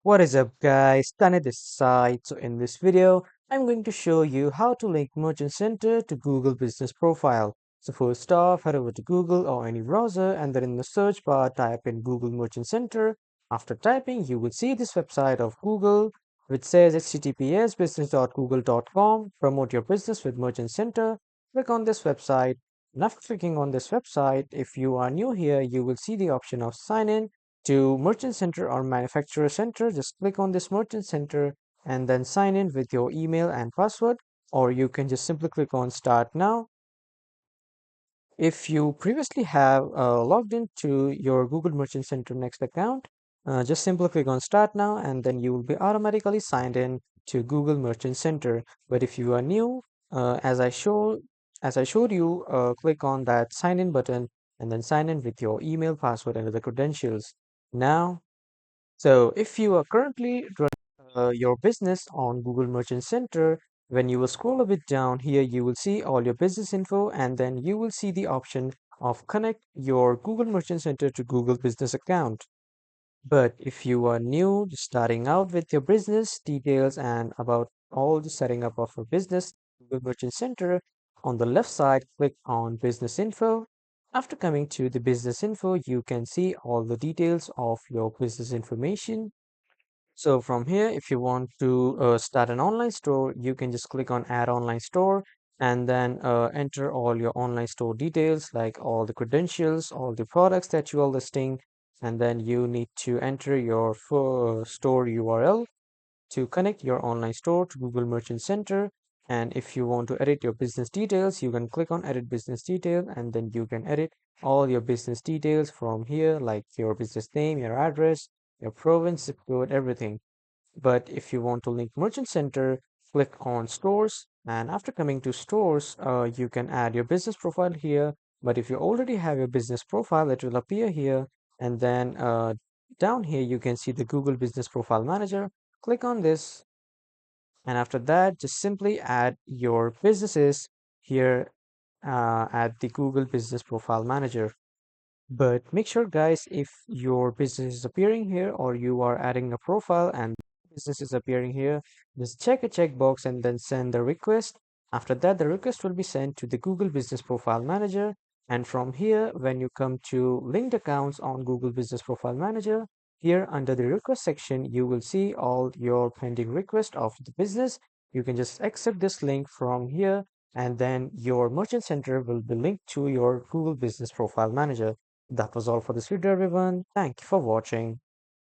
What is up guys, Tane this side. So in this video, I'm going to show you how to link Merchant Center to Google Business Profile. So first off, head over to Google or any browser and then in the search bar type in Google Merchant Center. After typing, you will see this website of Google which says https business.google.com. Promote your business with Merchant Center. Click on this website. And after clicking on this website, if you are new here, you will see the option of sign in to Merchant Center or Manufacturer Center. Just click on this Merchant Center and then sign in with your email and password, or you can just simply click on Start Now. If you previously have logged into your Google Merchant Center Next account, just simply click on Start Now and then you will be automatically signed in to Google Merchant Center. But if you are new, as I showed you, click on that sign in button and then sign in with your email, password, and other credentials. Now, so if you are currently running your business on Google Merchant Center, when you will scroll a bit down here, you will see all your business info and then you will see the option of connect your Google Merchant Center to Google Business account. But if you are new, just starting out with your business details and about all the setting up of a business, Google Merchant Center, on the left side, click on Business Info. After coming to the business info, you can see all the details of your business information. So from here, if you want to start an online store, you can just click on Add Online Store and then enter all your online store details, like all the credentials, all the products that you are listing, and then you need to enter your store URL to connect your online store to Google Merchant Center. And if you want to edit your business details, you can click on Edit Business Detail, and then you can edit all your business details from here, like your business name, your address, your province, zip code, everything. But if you want to link Merchant Center, click on Stores. And after coming to Stores, you can add your business profile here. But if you already have your business profile, it will appear here. And then down here, you can see the Google Business Profile Manager. Click on this. And after that, just simply add your businesses here at the Google Business Profile Manager. But make sure, guys, if your business is appearing here or you are adding a profile and business is appearing here, just check a checkbox and then send the request. After that, the request will be sent to the Google Business Profile Manager. And from here, when you come to linked accounts on Google Business Profile Manager, here under the request section, you will see all your pending requests of the business. You can just accept this link from here, and then your Merchant Center will be linked to your Google Business Profile Manager. That was all for this video, everyone. Thank you for watching.